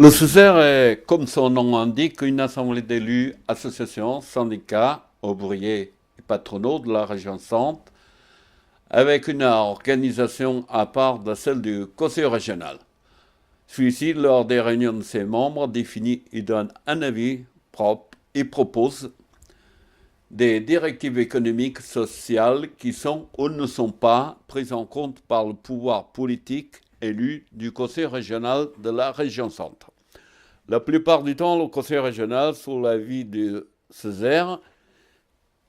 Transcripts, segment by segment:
Le CESER est, comme son nom l'indique, une assemblée d'élus, associations, syndicats, ouvriers et patronaux de la région Centre, avec une organisation à part de celle du Conseil régional. Celui-ci, lors des réunions de ses membres, définit et donne un avis propre et propose des directives économiques, sociales qui sont ou ne sont pas prises en compte par le pouvoir politique élu du Conseil régional de la région Centre. La plupart du temps, le Conseil régional, sous l'avis du CESER,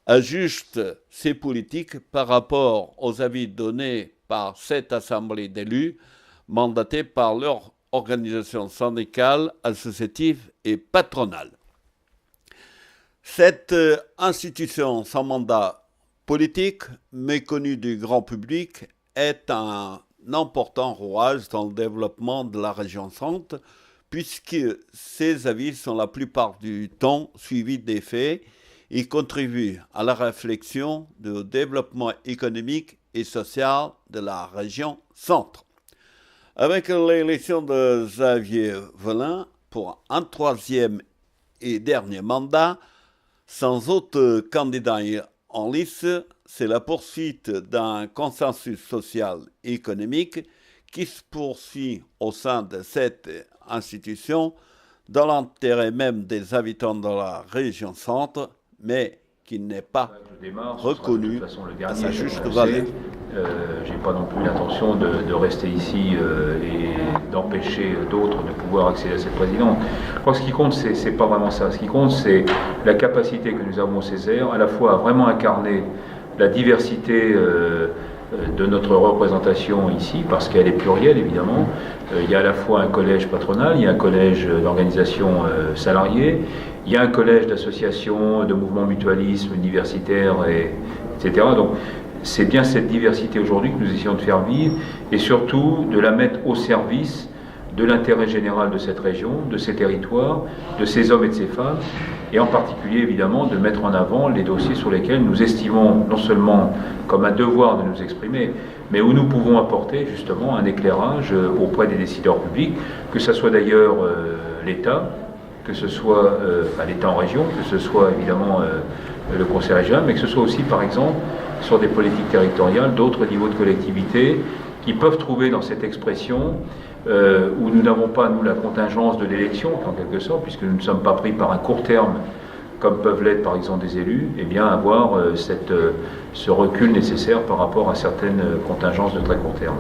ajuste ses politiques par rapport aux avis donnés par cette assemblée d'élus, mandatée par leur organisation syndicale, associative et patronale. Cette institution sans mandat politique, méconnue du grand public, est un important rouage dans le développement de la région Centre, puisque ces avis sont la plupart du temps suivis des faits et contribuent à la réflexion du développement économique et social de la région Centre. Avec l'élection de Xavier Velin pour un troisième et dernier mandat, sans autre candidat en lice, c'est la poursuite d'un consensus social et économique qui se poursuit au sein de cette institution dans l'intérêt même des habitants de la région Centre, mais qui n'est pas reconnu à sa juste valeur. Je n'ai pas non plus l'intention de rester ici et d'empêcher d'autres de pouvoir accéder à cette présidence. Je crois que ce qui compte, c'est pas vraiment ça. Ce qui compte, c'est la capacité que nous avons au CESER, à la fois à vraiment incarner la diversité de notre représentation ici, parce qu'elle est plurielle évidemment. Il y a à la fois un collège patronal, il y a un collège d'organisations salariées, il y a un collège d'associations, de mouvements mutualisme universitaires, etc. Donc c'est bien cette diversité aujourd'hui que nous essayons de faire vivre et surtout de la mettre au service de l'intérêt général de cette région, de ces territoires, de ces hommes et de ces femmes, et en particulier évidemment de mettre en avant les dossiers sur lesquels nous estimons non seulement comme un devoir de nous exprimer, mais où nous pouvons apporter justement un éclairage auprès des décideurs publics, que ce soit d'ailleurs l'État, que ce soit l'État en région, que ce soit évidemment le Conseil régional, mais que ce soit aussi par exemple sur des politiques territoriales, d'autres niveaux de collectivité, qui peuvent trouver dans cette expression où nous n'avons pas, nous, la contingence de l'élection, en quelque sorte, puisque nous ne sommes pas pris par un court terme, comme peuvent l'être par exemple des élus, et bien avoir ce recul nécessaire par rapport à certaines contingences de très court terme.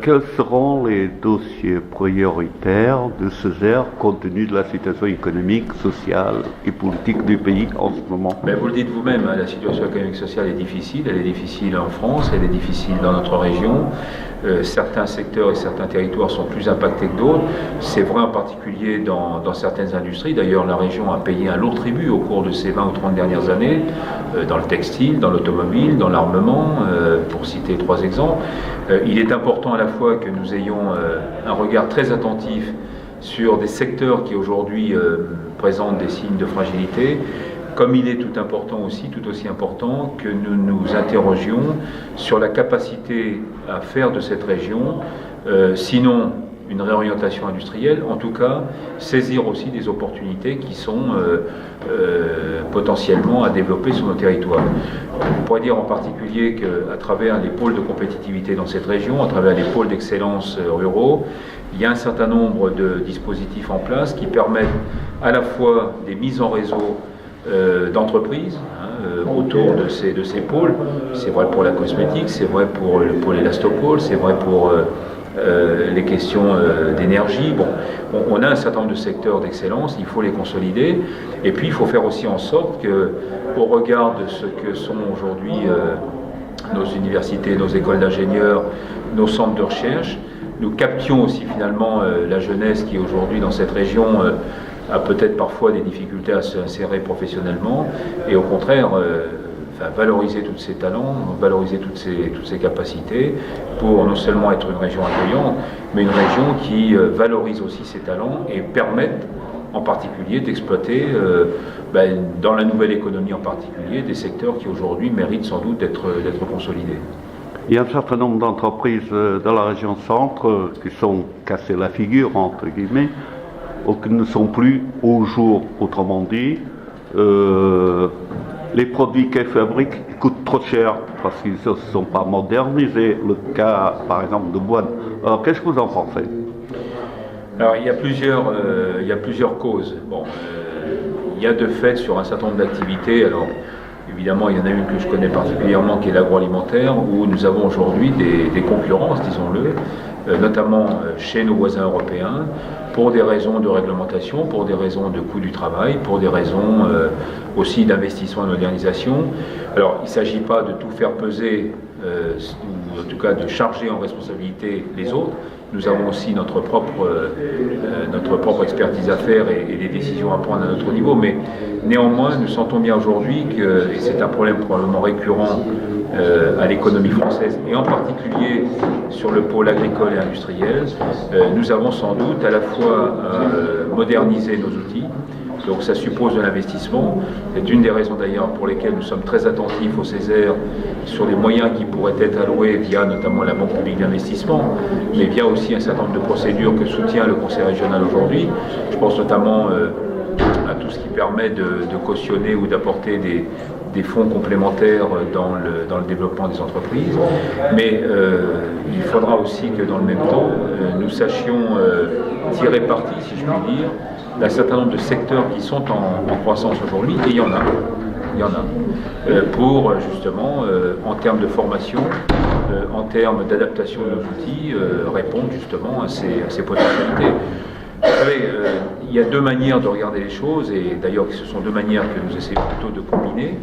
Quels seront les dossiers prioritaires de CESER compte tenu de la situation économique, sociale et politique du pays en ce moment? Ben vous le dites vous-même, hein, la situation économique et sociale est difficile. Elle est difficile en France, elle est difficile dans notre région. Certains secteurs et certains territoires sont plus impactés que d'autres. C'est vrai en particulier dans certaines industries. D'ailleurs, la région a payé un lourd tribut au cours de ces 20 ou 30 dernières années, dans le textile, dans l'automobile, dans l'armement, pour citer 3 exemples. Il est important à la fois que nous ayons un regard très attentif sur des secteurs qui aujourd'hui présentent des signes de fragilité, comme il est tout aussi important que nous nous interrogions sur la capacité à faire de cette région, sinon une réorientation industrielle, en tout cas saisir aussi des opportunités qui sont potentiellement à développer sur nos territoires. On pourrait dire en particulier qu'à travers les pôles de compétitivité dans cette région, à travers les pôles d'excellence ruraux, il y a un certain nombre de dispositifs en place qui permettent à la fois des mises en réseau d'entreprises autour de ces pôles. C'est vrai pour la cosmétique, c'est vrai pour le pôle élastopôle, c'est vrai pour les questions d'énergie. Bon, on a un certain nombre de secteurs d'excellence, il faut les consolider, et puis il faut faire aussi en sorte que, au regard de ce que sont aujourd'hui nos universités, nos écoles d'ingénieurs, nos centres de recherche, nous captions aussi finalement la jeunesse qui aujourd'hui dans cette région a peut-être parfois des difficultés à s'insérer professionnellement, et au contraire valoriser tous ces talents, valoriser toutes ces capacités pour non seulement être une région accueillante, mais une région qui valorise aussi ses talents et permette en particulier d'exploiter dans la nouvelle économie en particulier des secteurs qui aujourd'hui méritent sans doute d'être consolidés. Il y a un certain nombre d'entreprises de la région centre qui sont cassées la figure, entre guillemets, ou qui ne sont plus au jour. Autrement dit, les produits qu'elles fabriquent coûtent trop cher parce qu'ils ne se sont pas modernisés. Le cas, par exemple, de Boine. Alors, qu'est-ce que vous en pensez? Alors, il y a plusieurs causes. Bon, il y a de fait sur un certain nombre d'activités. Alors, évidemment, il y en a une que je connais particulièrement qui est l'agroalimentaire, où nous avons aujourd'hui des concurrences, disons-le, notamment chez nos voisins européens, pour des raisons de réglementation, pour des raisons de coût du travail, pour des raisons aussi d'investissement et de modernisation. Alors, il ne s'agit pas de tout faire peser, ou en tout cas de charger en responsabilité les autres. Nous avons aussi notre propre expertise à faire et des décisions à prendre à notre niveau, mais néanmoins, nous sentons bien aujourd'hui que, et c'est un problème probablement récurrent à l'économie française, et en particulier sur le pôle agricole et industriel, nous avons sans doute à la fois modernisé nos outils. Donc ça suppose de l'investissement. C'est une des raisons d'ailleurs pour lesquelles nous sommes très attentifs au Césaire sur les moyens qui pourraient être alloués via notamment la Banque publique d'investissement, mais via aussi un certain nombre de procédures que soutient le Conseil régional aujourd'hui. Je pense notamment à tout ce qui permet de cautionner ou d'apporter des fonds complémentaires dans le développement des entreprises. Mais il faudra aussi que dans le même temps, nous sachions tirer parti, si je puis dire, d'un certain nombre de secteurs qui sont en croissance aujourd'hui, et il y en a, pour justement, en termes de formation, en termes d'adaptation de nos outils, répondre justement à ces potentialités. Vous savez, il y a deux manières de regarder les choses, et d'ailleurs ce sont deux manières que nous essayons plutôt de combiner.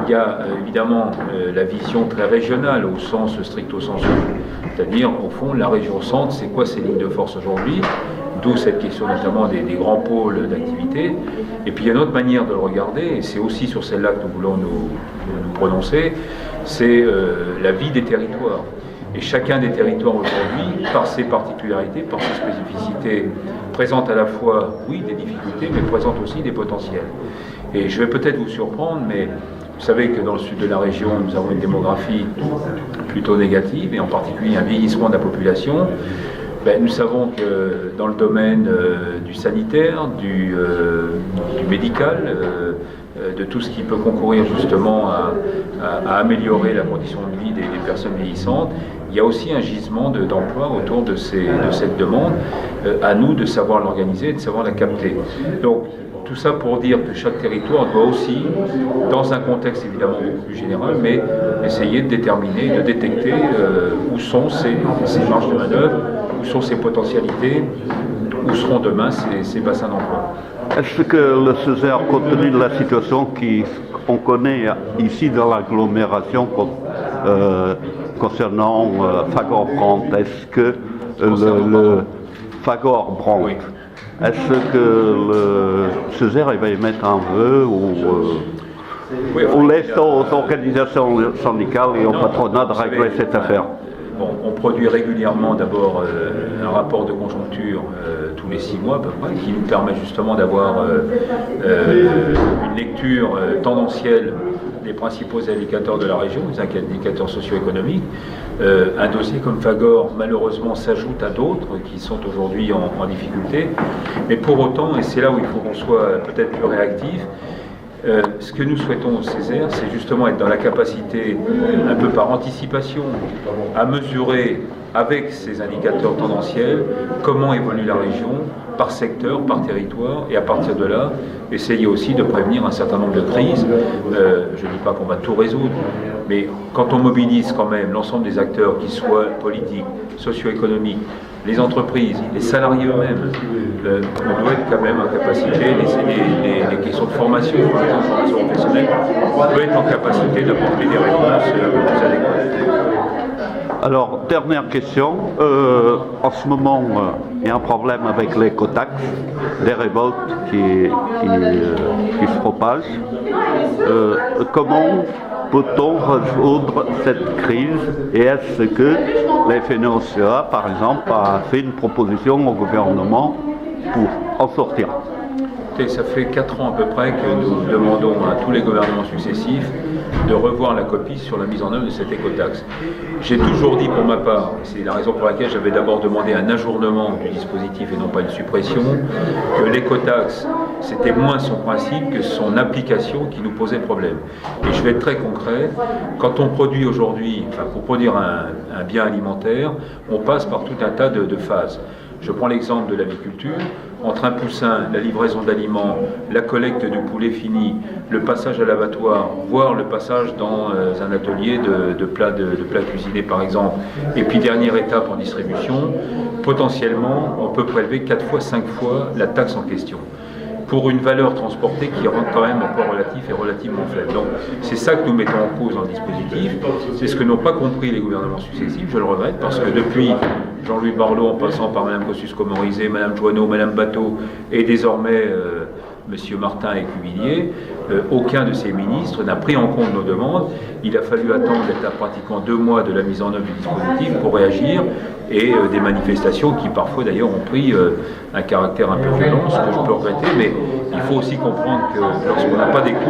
Il y a évidemment la vision très régionale au sens stricto sensu, c'est-à-dire au fond la région centre, c'est quoi ses lignes de force aujourd'hui, d'où cette question notamment des grands pôles d'activité. Et puis il y a une autre manière de le regarder, et c'est aussi sur celle-là que nous voulons nous prononcer, c'est la vie des territoires. Et chacun des territoires aujourd'hui, par ses particularités, par ses spécificités, présente à la fois, oui, des difficultés, mais présente aussi des potentiels. Et je vais peut-être vous surprendre, mais vous savez que dans le sud de la région, nous avons une démographie plutôt négative, et en particulier un vieillissement de la population. Nous savons que dans le domaine du sanitaire, du médical, de tout ce qui peut concourir justement à améliorer la condition de vie des personnes vieillissantes, il y a aussi un gisement d'emploi autour de cette demande, à nous de savoir l'organiser et de savoir la capter. Donc, tout ça pour dire que chaque territoire doit aussi, dans un contexte évidemment beaucoup plus général, mais essayer de déterminer, de détecter où sont ses marges de manœuvre, où sont ses potentialités, où seront demain ces bassins d'emploi. Est-ce que le Césaire, compte tenu de la situation qu'on connaît ici dans l'agglomération concernant Fagor-Brandt, est-ce que le Fagor-Brandt, oui. Est-ce que le Césaire va y mettre un vœu ou laisse aux organisations syndicales et au patronat de régler cette affaire? Bon, on produit régulièrement d'abord un rapport de conjoncture tous les 6 mois à peu près, qui nous permet justement d'avoir une lecture tendancielle des principaux indicateurs de la région, les indicateurs socio-économiques. Un dossier comme Fagor, malheureusement, s'ajoute à d'autres qui sont aujourd'hui en difficulté. Mais pour autant, et c'est là où il faut qu'on soit peut-être plus réactif, ce que nous souhaitons au Césaire, c'est justement être dans la capacité, un peu par anticipation, à mesurer avec ces indicateurs tendanciels comment évolue la région, par secteur, par territoire, et à partir de là, essayer aussi de prévenir un certain nombre de crises. Je ne dis pas qu'on va tout résoudre, mais quand on mobilise quand même l'ensemble des acteurs, qu'ils soient politiques, socio-économiques, les entreprises, les salariés eux-mêmes, on doit être quand même en capacité, les questions de formation, par exemple, formation professionnelle, on doit être en capacité d'apporter des réponses plus adéquates. Alors, dernière question. En ce moment, il y a un problème avec l'écotaxe, des révoltes qui se propagent. Comment peut-on résoudre cette crise et est-ce que la FNSEA, par exemple, a fait une proposition au gouvernement pour en sortir? Écoutez, ça fait 4 ans à peu près que nous demandons à tous les gouvernements successifs de revoir la copie sur la mise en œuvre de cette écotaxe. J'ai toujours dit pour ma part, c'est la raison pour laquelle j'avais d'abord demandé un ajournement du dispositif et non pas une suppression, que l'écotaxe, c'était moins son principe que son application qui nous posait problème. Et je vais être très concret, quand on produit aujourd'hui, pour produire un bien alimentaire, on passe par tout un tas de phases. Je prends l'exemple de l'aviculture. Entre un poussin, la livraison d'aliments, la collecte du poulet fini, le passage à l'abattoir, voire le passage dans un atelier de plats cuisinés par exemple, et puis dernière étape en distribution, potentiellement on peut prélever 4 fois, 5 fois la taxe en question, pour une valeur transportée qui rend quand même un poids relatif et relativement faible. Donc c'est ça que nous mettons en cause dans le dispositif, c'est ce que n'ont pas compris les gouvernements successifs, je le regrette, parce que depuis Jean-Louis Borloo en passant par Mme Kosciusko-Morizet, Mme Joanneau, Mme Bateau et désormais M. Martin et Cuvillier, aucun de ces ministres n'a pris en compte nos demandes. Il a fallu attendre d'être à pratiquement 2 mois de la mise en œuvre du dispositif pour réagir, et des manifestations qui parfois d'ailleurs ont pris un caractère un peu violent, ce que je peux regretter, mais il faut aussi comprendre que lorsqu'on n'a pas d'écoute,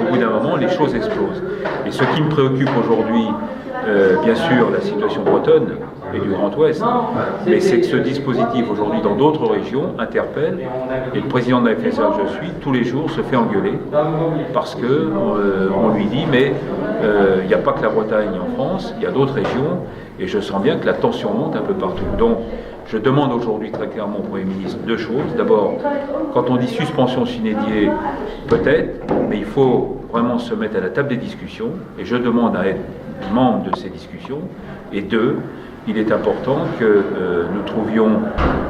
au bout d'un moment les choses explosent. Et ce qui me préoccupe aujourd'hui, bien sûr la situation bretonne et du Grand Ouest, mais c'est que ce dispositif aujourd'hui dans d'autres régions interpelle, et le président de la FSA que je suis, tous les jours se fait engueuler parce que on lui dit mais il n'y a pas que la Bretagne en France, il y a d'autres régions, et je sens bien que la tension monte un peu partout. Donc je demande aujourd'hui très clairement au Premier ministre 2 choses. D'abord, quand on dit suspension sine die, peut-être, mais il faut vraiment se mettre à la table des discussions, et je demande à être membre de ces discussions. Et 2, il est important que nous trouvions,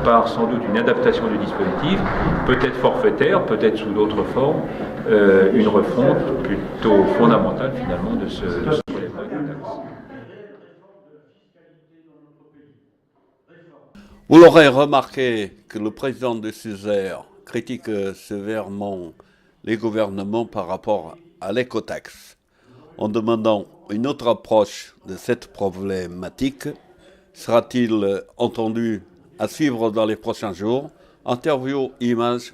par sans doute une adaptation du dispositif, peut-être forfaitaire, peut-être sous d'autres formes, une refonte plutôt fondamentale finalement de ce prélèvement de taxe. Vous l'aurez remarqué que le président de Suzère critique sévèrement les gouvernements par rapport à l'écotaxe, en demandant une autre approche de cette problématique. Sera-t-il entendu à suivre dans les prochains jours? Interview, images.